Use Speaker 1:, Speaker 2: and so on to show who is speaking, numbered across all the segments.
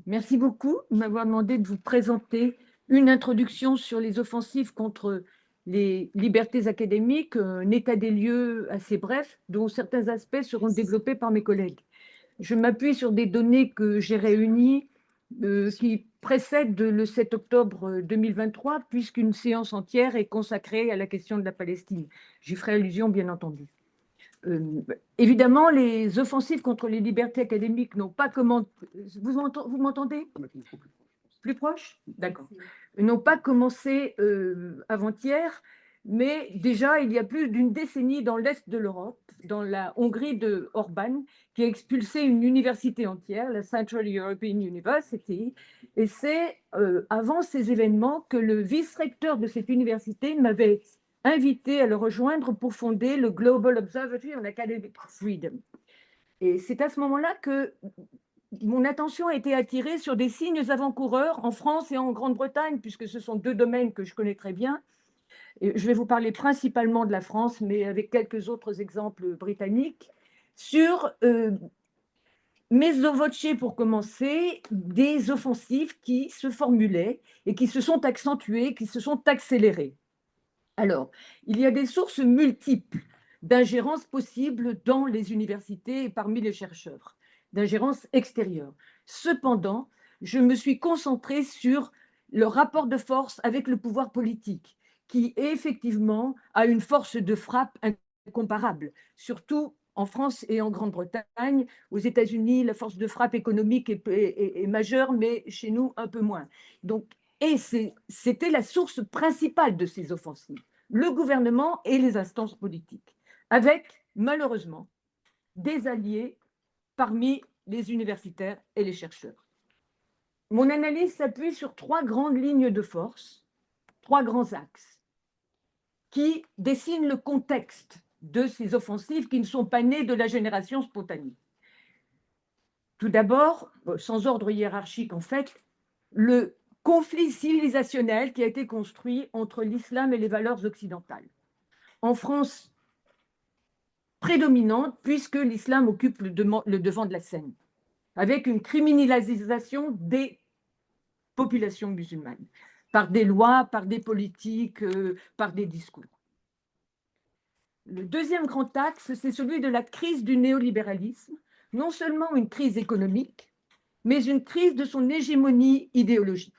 Speaker 1: Merci beaucoup de m'avoir demandé de vous présenter une introduction sur les offensives contre les libertés académiques, un état des lieux assez bref, dont certains aspects seront développés par mes collègues. Je m'appuie sur des données que j'ai réunies qui précèdent le 7 octobre 2023, puisqu'une séance entière est consacrée à la question de la Palestine. J'y ferai allusion, bien entendu. Évidemment, les offensives contre les libertés académiques n'ont pas commencé. Vous m'entendez? Plus proche? D'accord. N'ont pas commencé avant-hier, mais déjà, il y a plus d'une décennie dans l'Est de l'Europe, dans la Hongrie de Orban, qui a expulsé une université entière, la Central European University, et c'est avant ces événements que le vice-recteur de cette université m'avait invité à le rejoindre pour fonder le Global Observatory on Academic Freedom. Et c'est à ce moment-là que mon attention a été attirée sur des signes avant-coureurs en France et en Grande-Bretagne, puisque ce sont deux domaines que je connais très bien. Et je vais vous parler principalement de la France, mais avec quelques autres exemples britanniques, sur voce, pour commencer, des offensives qui se formulaient et qui se sont accentuées, qui se sont accélérées. Alors, il y a des sources multiples d'ingérence possible dans les universités et parmi les chercheurs, d'ingérence extérieure. Cependant, je me suis concentrée sur le rapport de force avec le pouvoir politique, qui effectivement a une force de frappe incomparable, surtout en France et en Grande-Bretagne. Aux États-Unis, la force de frappe économique est majeure, mais chez nous, un peu moins. Donc, et c'était la source principale de ces offensives, le gouvernement et les instances politiques, avec malheureusement des alliés parmi les universitaires et les chercheurs. Mon analyse s'appuie sur trois grandes lignes de force, trois grands axes, qui dessinent le contexte de ces offensives qui ne sont pas nées de la génération spontanée. Tout d'abord, sans ordre hiérarchique en fait, le conflit civilisationnel qui a été construit entre l'islam et les valeurs occidentales. En France, prédominante, puisque l'islam occupe le devant de la scène, avec une criminalisation des populations musulmanes, par des lois, par des politiques, par des discours. Le deuxième grand axe, c'est celui de la crise du néolibéralisme, non seulement une crise économique, mais une crise de son hégémonie idéologique,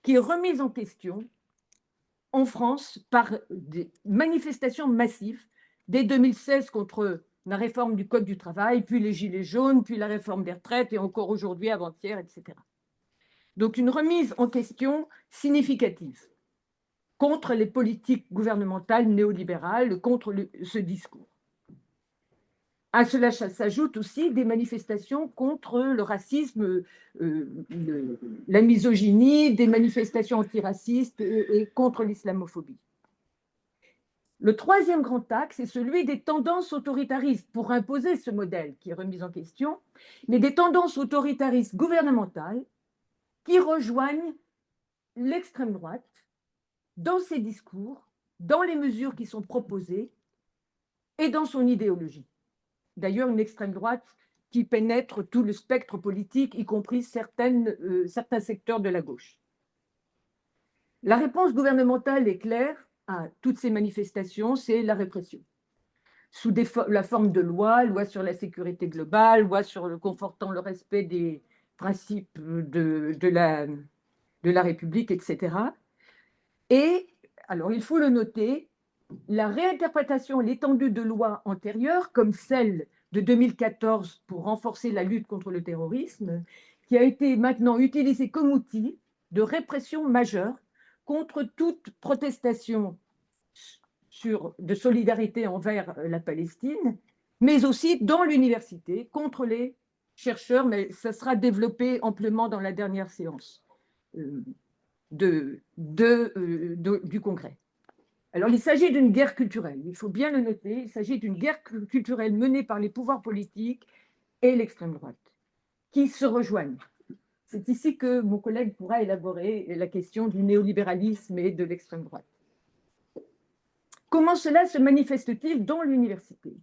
Speaker 1: qui est remise en question en France par des manifestations massives dès 2016 contre la réforme du Code du travail, puis les Gilets jaunes, puis la réforme des retraites, et encore aujourd'hui, avant-hier, etc. Donc une remise en question significative contre les politiques gouvernementales néolibérales, contre ce discours. À cela s'ajoutent aussi des manifestations contre le racisme, la misogynie, des manifestations antiracistes et contre l'islamophobie. Le troisième grand axe est celui des tendances autoritaristes pour imposer ce modèle qui est remis en question, mais des tendances autoritaristes gouvernementales qui rejoignent l'extrême droite dans ses discours, dans les mesures qui sont proposées et dans son idéologie. D'ailleurs, une extrême droite qui pénètre tout le spectre politique, y compris certains secteurs de la gauche. La réponse gouvernementale est claire à toutes ces manifestations, c'est la répression. Sous la forme de loi sur la sécurité globale, loi confortant le respect des principes de la République, etc. Et, alors il faut le noter, la réinterprétation, l'étendue de lois antérieures, comme celle de 2014 pour renforcer la lutte contre le terrorisme, qui a été maintenant utilisée comme outil de répression majeure contre toute protestation de solidarité envers la Palestine, mais aussi dans l'université contre les chercheurs, mais ça sera développé amplement dans la dernière séance du Congrès. Alors, il s'agit d'une guerre culturelle, il faut bien le noter, il s'agit d'une guerre culturelle menée par les pouvoirs politiques et l'extrême droite, qui se rejoignent. C'est ici que mon collègue pourra élaborer la question du néolibéralisme et de l'extrême droite. Comment cela se manifeste-t-il dans l'université?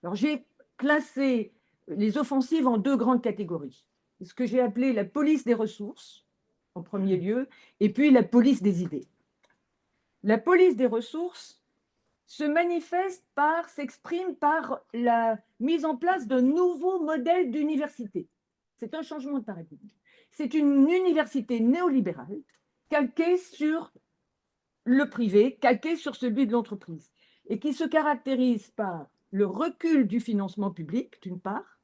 Speaker 1: Alors, j'ai classé les offensives en deux grandes catégories. ce que j'ai appelé la police des ressources, en premier lieu, et puis la police des idées. La police des ressources se manifeste s'exprime par la mise en place d'un nouveau modèle d'université. C'est un changement de paradigme. C'est une université néolibérale calquée sur le privé, calquée sur celui de l'entreprise, et qui se caractérise par le recul du financement public, d'une part,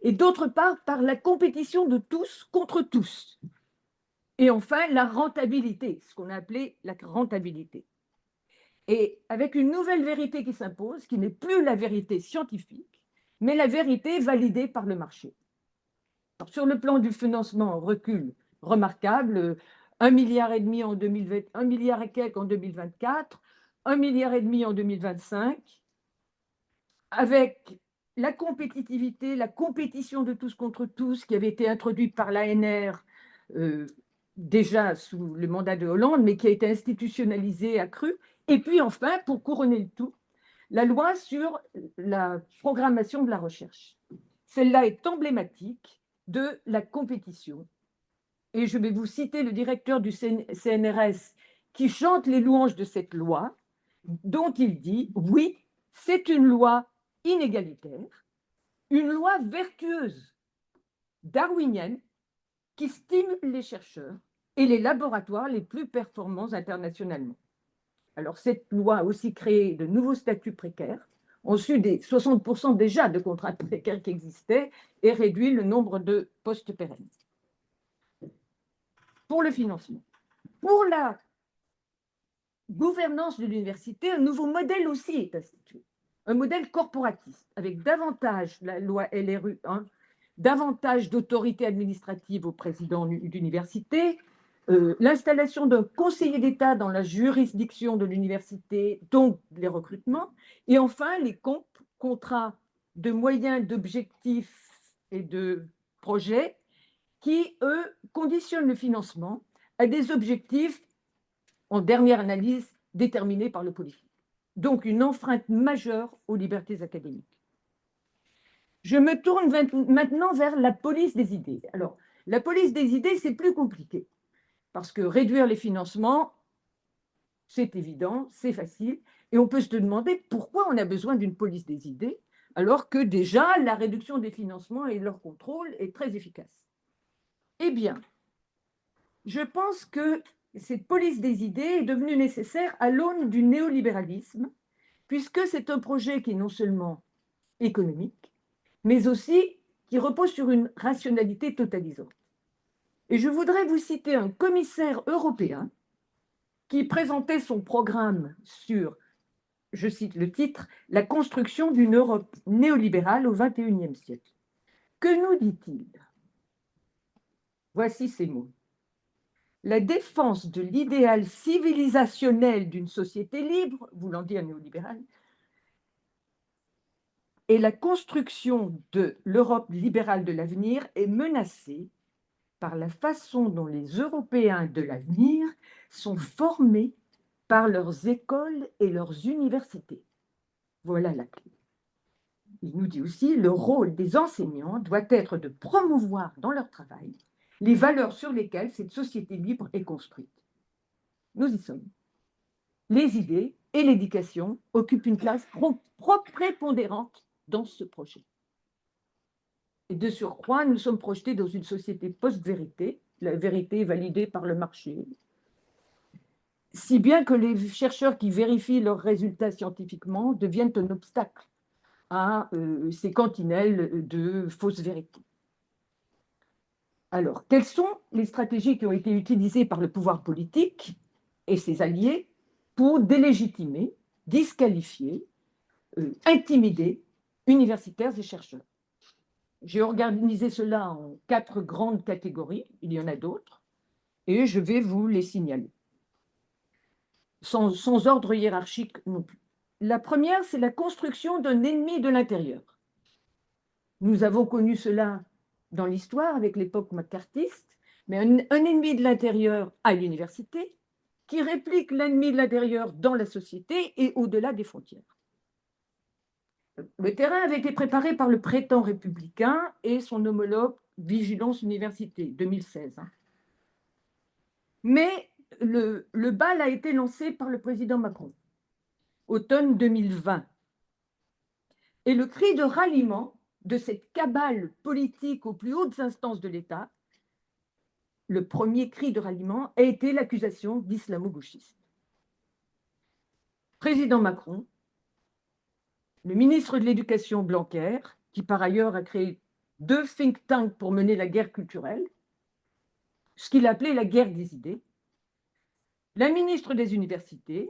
Speaker 1: et d'autre part par la compétition de tous contre tous. Et enfin, la rentabilité, ce qu'on a appelé la rentabilité. Et avec une nouvelle vérité qui s'impose, qui n'est plus la vérité scientifique, mais la vérité validée par le marché. Alors, sur le plan du financement, recul remarquable, 1,5 milliard en 2020, 1 milliard et quelques en 2024, 1,5 milliard en 2025, avec la compétitivité, la compétition de tous contre tous qui avait été introduite par l'ANR déjà sous le mandat de Hollande, mais qui a été institutionnalisée, accrue. Et puis enfin, pour couronner le tout, la loi sur la programmation de la recherche. Celle-là est emblématique de la compétition. Et je vais vous citer le directeur du CNRS qui chante les louanges de cette loi, dont il dit « Oui, c'est une loi inégalitaire, une loi vertueuse, darwinienne, qui stimule les chercheurs et les laboratoires les plus performants internationalement. » Alors, cette loi a aussi créé de nouveaux statuts précaires, en su des 60% déjà de contrats précaires qui existaient, et réduit le nombre de postes pérennes. Pour le financement. Pour la gouvernance de l'université, un nouveau modèle aussi est institué. Un modèle corporatiste, avec davantage, la loi LRU 1, davantage d'autorité administrative au président d'université, l'installation d'un conseiller d'État dans la juridiction de l'université, donc les recrutements, et enfin les contrats de moyens, d'objectifs et de projets qui, eux, conditionnent le financement à des objectifs, en dernière analyse, déterminés par le politique. Donc une enfreinte majeure aux libertés académiques. Je me tourne maintenant vers la police des idées. Alors, la police des idées, c'est plus compliqué, parce que réduire les financements, c'est évident, c'est facile, et on peut se demander pourquoi on a besoin d'une police des idées, alors que déjà, la réduction des financements et leur contrôle est très efficace. Eh bien, je pense que cette police des idées est devenue nécessaire à l'aune du néolibéralisme, puisque c'est un projet qui est non seulement économique, mais aussi qui repose sur une rationalité totalisante. Et je voudrais vous citer un commissaire européen qui présentait son programme sur, je cite le titre, « La construction d'une Europe néolibérale au XXIe siècle ». Que nous dit-il? Voici ces mots. La défense de l'idéal civilisationnel d'une société libre, voulant dire néolibérale, et la construction de l'Europe libérale de l'avenir est menacée par la façon dont les Européens de l'avenir sont formés par leurs écoles et leurs universités. Voilà la clé. Il nous dit aussi, le rôle des enseignants doit être de promouvoir dans leur travail les valeurs sur lesquelles cette société libre est construite. Nous y sommes. Les idées et l'éducation occupent une place prépondérante dans ce projet. Et de surcroît, nous sommes projetés dans une société post-vérité, la vérité est validée par le marché, si bien que les chercheurs qui vérifient leurs résultats scientifiquement deviennent un obstacle à ces cantinelles de fausses vérités. Alors, quelles sont les stratégies qui ont été utilisées par le pouvoir politique et ses alliés pour délégitimer, disqualifier, intimider universitaires et chercheurs? J'ai organisé cela en 4 grandes catégories, il y en a d'autres, et je vais vous les signaler. Sans ordre hiérarchique non plus. La première, c'est la construction d'un ennemi de l'intérieur. Nous avons connu cela dans l'histoire avec l'époque macartiste, mais un ennemi de l'intérieur à l'université qui réplique l'ennemi de l'intérieur dans la société et au-delà des frontières. Le terrain avait été préparé par le prétend républicain et son homologue Vigilance Université, 2016. Hein. Mais le bal a été lancé par le président Macron, automne 2020. Et le cri de ralliement de cette cabale politique aux plus hautes instances de l'État, le premier cri de ralliement a été l'accusation d'islamo-gauchisme. Président Macron, le ministre de l'Éducation Blanquer, qui par ailleurs a créé 2 think tanks pour mener la guerre culturelle, ce qu'il appelait la guerre des idées, la ministre des Universités,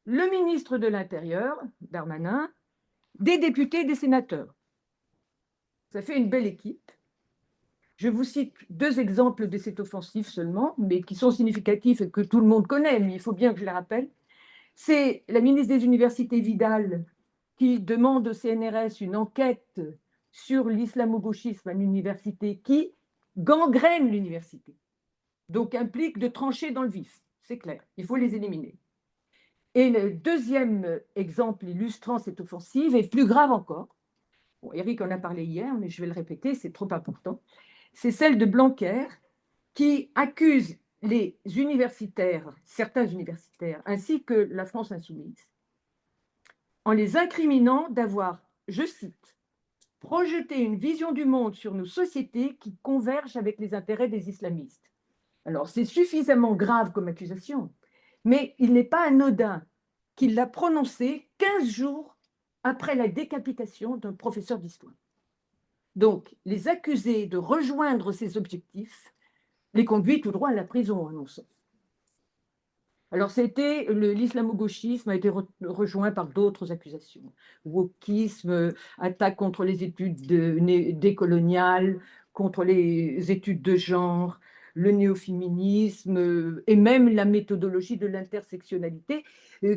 Speaker 1: le ministre de l'Intérieur, Darmanin, des députés et des sénateurs. Ça fait une belle équipe. Je vous cite 2 exemples de cette offensive seulement, mais qui sont significatifs et que tout le monde connaît, mais il faut bien que je les rappelle. C'est la ministre des Universités Vidal qui demande au CNRS une enquête sur l'islamo-gauchisme à l'université qui gangrène l'université, donc implique de trancher dans le vif, c'est clair, il faut les éliminer. Et le deuxième exemple illustrant cette offensive est plus grave encore. Bon, Eric en a parlé hier, mais je vais le répéter, c'est trop important. C'est celle de Blanquer qui accuse les universitaires, certains universitaires, ainsi que la France insoumise, en les incriminant d'avoir, je cite, projeté une vision du monde sur nos sociétés qui converge avec les intérêts des islamistes. Alors, c'est suffisamment grave comme accusation, mais il n'est pas anodin qu'il l'a prononcé 15 jours après la décapitation d'un professeur d'histoire. Donc, les accuser de rejoindre ces objectifs les conduit tout droit à la prison, à mon sens. Alors, l'islamo-gauchisme a été rejoint par d'autres accusations. Wokisme, attaque contre les études décoloniales, contre les études de genre, le néo-féminisme et même la méthodologie de l'intersectionnalité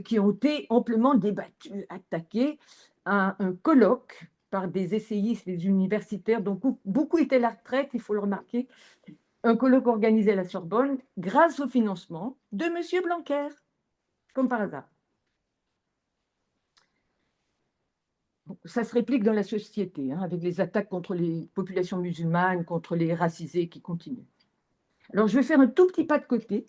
Speaker 1: qui ont été amplement débattues, attaquées à un colloque par des essayistes, des universitaires, dont beaucoup étaient à la retraite, il faut le remarquer, un colloque organisé à la Sorbonne grâce au financement de M. Blanquer, comme par hasard. Ça se réplique dans la société, hein, avec les attaques contre les populations musulmanes, contre les racisés qui continuent. Alors, je vais faire un tout petit pas de côté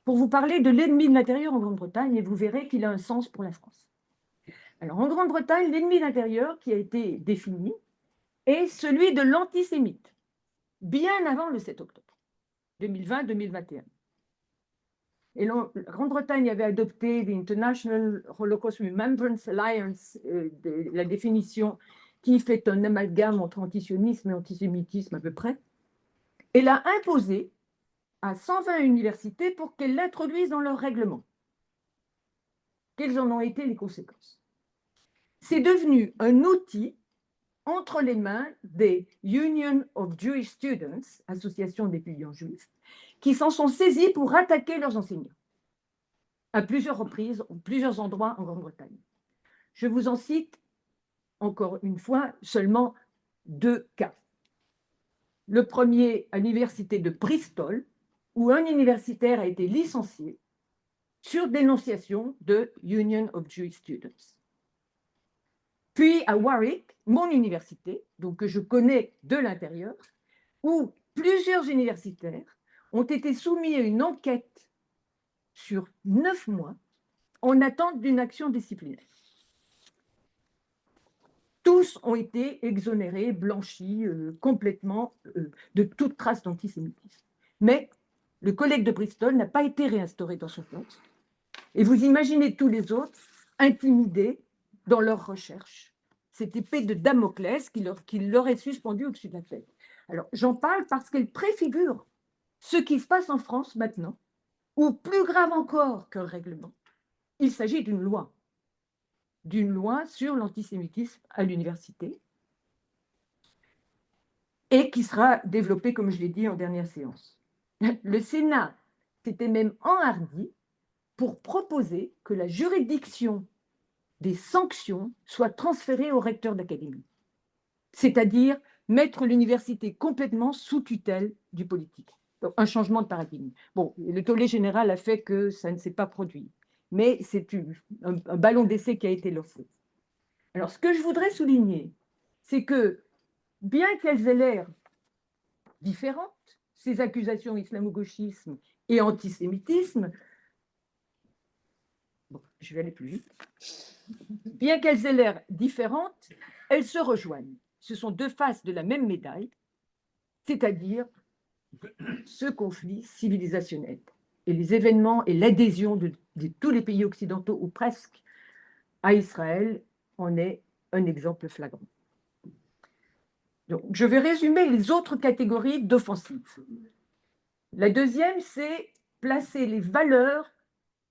Speaker 1: pour vous parler de l'ennemi de l'intérieur en Grande-Bretagne et vous verrez qu'il a un sens pour la France. Alors, en Grande-Bretagne, l'ennemi de l'intérieur qui a été défini est celui de l'antisémite, bien avant le 7 octobre 2020-2021. Et la Grande-Bretagne avait adopté l'International Holocaust Remembrance Alliance, la définition qui fait un amalgame entre antisionisme et antisémitisme à peu près, et l'a imposé à 120 universités pour qu'elles l'introduisent dans leur règlement. Quelles en ont été les conséquences? C'est devenu un outil entre les mains des Union of Jewish Students, association d'étudiants juifs, qui s'en sont saisis pour attaquer leurs enseignants à plusieurs reprises, en plusieurs endroits en Grande-Bretagne. Je vous en cite, encore une fois, seulement 2 cas. Le premier à l'université de Bristol, où un universitaire a été licencié sur dénonciation de Union of Jewish Students. Puis à Warwick, mon université, donc que je connais de l'intérieur, où plusieurs universitaires ont été soumis à une enquête sur 9 mois en attente d'une action disciplinaire. Tous ont été exonérés, blanchis complètement de toute trace d'antisémitisme. Mais le collègue de Bristol n'a pas été réinstauré dans son poste. Et vous imaginez tous les autres intimidés dans leur recherche. Cette épée de Damoclès qui leur est suspendue au-dessus de la tête. Alors, j'en parle parce qu'elle préfigure ce qui se passe en France maintenant, ou plus grave encore qu'un règlement. Il s'agit d'une loi sur l'antisémitisme à l'université et qui sera développée, comme je l'ai dit, en dernière séance. Le Sénat s'était même enhardi pour proposer que la juridiction des sanctions soit transférée au recteur d'académie, c'est-à-dire mettre l'université complètement sous tutelle du politique. Donc, un changement de paradigme. Bon, le tollé général a fait que ça ne s'est pas produit, mais c'est un ballon d'essai qui a été lancé. Alors, ce que je voudrais souligner, c'est que, bien qu'elles aient l'air différentes, ces accusations islamo-gauchisme et antisémitisme, bon, je vais aller plus vite, bien qu'elles aient l'air différentes, elles se rejoignent. Ce sont deux faces de la même médaille, c'est-à-dire ce conflit civilisationnel. Et les événements et l'adhésion de tous les pays occidentaux, ou presque, à Israël en est un exemple flagrant. Donc, je vais résumer les autres catégories d'offensives. La deuxième, c'est placer les valeurs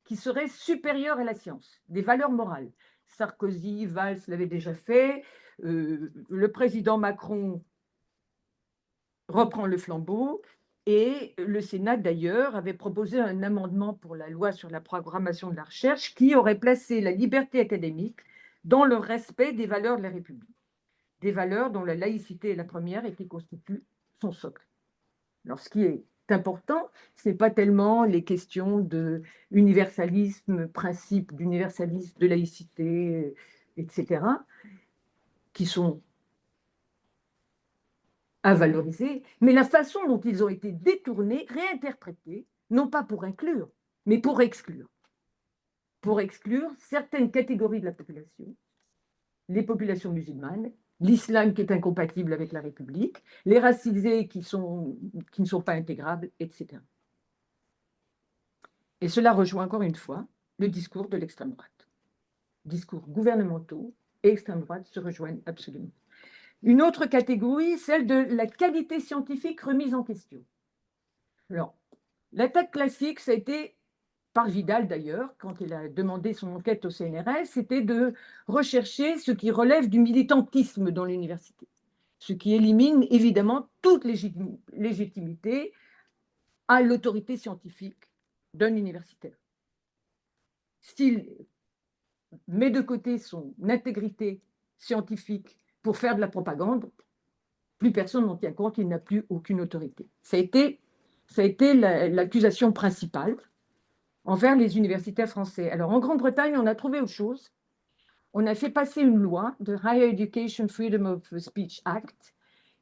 Speaker 1: qui seraient supérieures à la science, des valeurs morales. Sarkozy, Valls l'avaient déjà fait, le président Macron reprend le flambeau, et le Sénat, d'ailleurs, avait proposé un amendement pour la loi sur la programmation de la recherche qui aurait placé la liberté académique dans le respect des valeurs de la République, des valeurs dont la laïcité est la première et qui constituent son socle. Alors, ce qui est important, ce n'est pas tellement les questions de universalisme, principe d'universalisme, de laïcité, etc., qui sont à valoriser, mais la façon dont ils ont été détournés, réinterprétés, non pas pour inclure, mais pour exclure certaines catégories de la population, les populations musulmanes, l'islam qui est incompatible avec la République, les racisés qui ne sont pas intégrables, etc. Et cela rejoint encore une fois le discours de l'extrême droite. Discours gouvernementaux et extrême droite se rejoignent absolument. Une autre catégorie, celle de la qualité scientifique remise en question. Alors, l'attaque classique, ça a été, par Vidal d'ailleurs, quand il a demandé son enquête au CNRS, c'était de rechercher ce qui relève du militantisme dans l'université, ce qui élimine évidemment toute légitimité à l'autorité scientifique d'un universitaire. S'il met de côté son intégrité scientifique pour faire de la propagande, plus personne n'en tient compte, il n'a plus aucune autorité. Ça a été l'accusation principale envers les universitaires français. Alors, en Grande-Bretagne, on a trouvé autre chose. On a fait passer une loi, de Higher Education Freedom of Speech Act,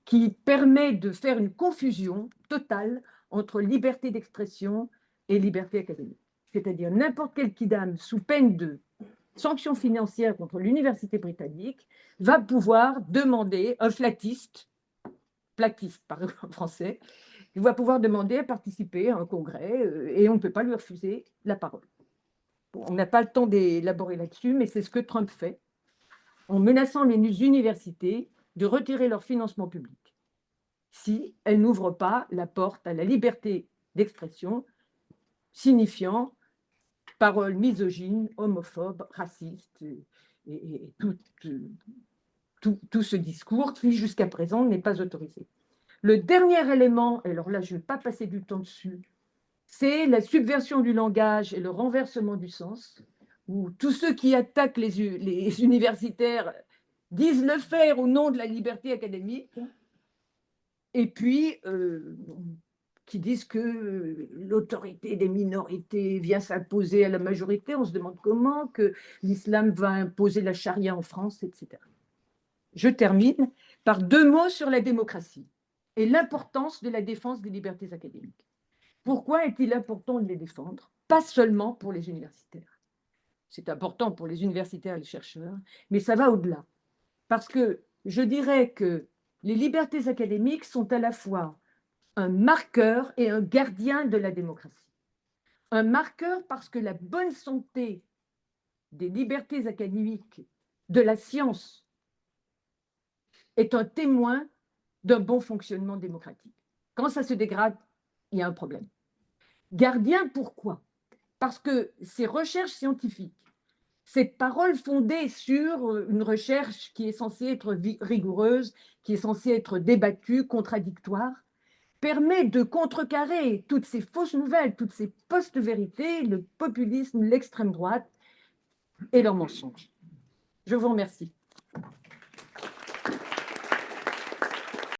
Speaker 1: qui permet de faire une confusion totale entre liberté d'expression et liberté académique. C'est-à-dire n'importe quel kidam, sous peine de sanctions financières contre l'université britannique, va pouvoir demander, un platiste par français, il va pouvoir demander à participer à un congrès et on ne peut pas lui refuser la parole. Bon, on n'a pas le temps d'élaborer là-dessus, mais c'est ce que Trump fait en menaçant les universités de retirer leur financement public si elles n'ouvrent pas la porte à la liberté d'expression, signifiant paroles misogynes, homophobes, racistes et tout ce discours qui, jusqu'à présent, n'est pas autorisé. Le dernier élément, et alors là, je ne vais pas passer du temps dessus, c'est la subversion du langage et le renversement du sens, où tous ceux qui attaquent les universitaires disent le faire au nom de la liberté académique, et puis qui disent que l'autorité des minorités vient s'imposer à la majorité. On se demande comment, que l'islam va imposer la charia en France, etc. Je termine par 2 mots sur la démocratie et l'importance de la défense des libertés académiques. Pourquoi est-il important de les défendre? Pas seulement pour les universitaires. C'est important pour les universitaires et les chercheurs, mais ça va au-delà. Parce que je dirais que les libertés académiques sont à la fois un marqueur et un gardien de la démocratie. Un marqueur parce que la bonne santé des libertés académiques, de la science, est un témoin d'un bon fonctionnement démocratique. Quand ça se dégrade, il y a un problème. Gardien, pourquoi? Parce que ces recherches scientifiques, cette parole fondée sur une recherche qui est censée être rigoureuse, qui est censée être débattue, contradictoire, permet de contrecarrer toutes ces fausses nouvelles, toutes ces post-vérités, le populisme, l'extrême droite et leurs mensonges. Je vous remercie.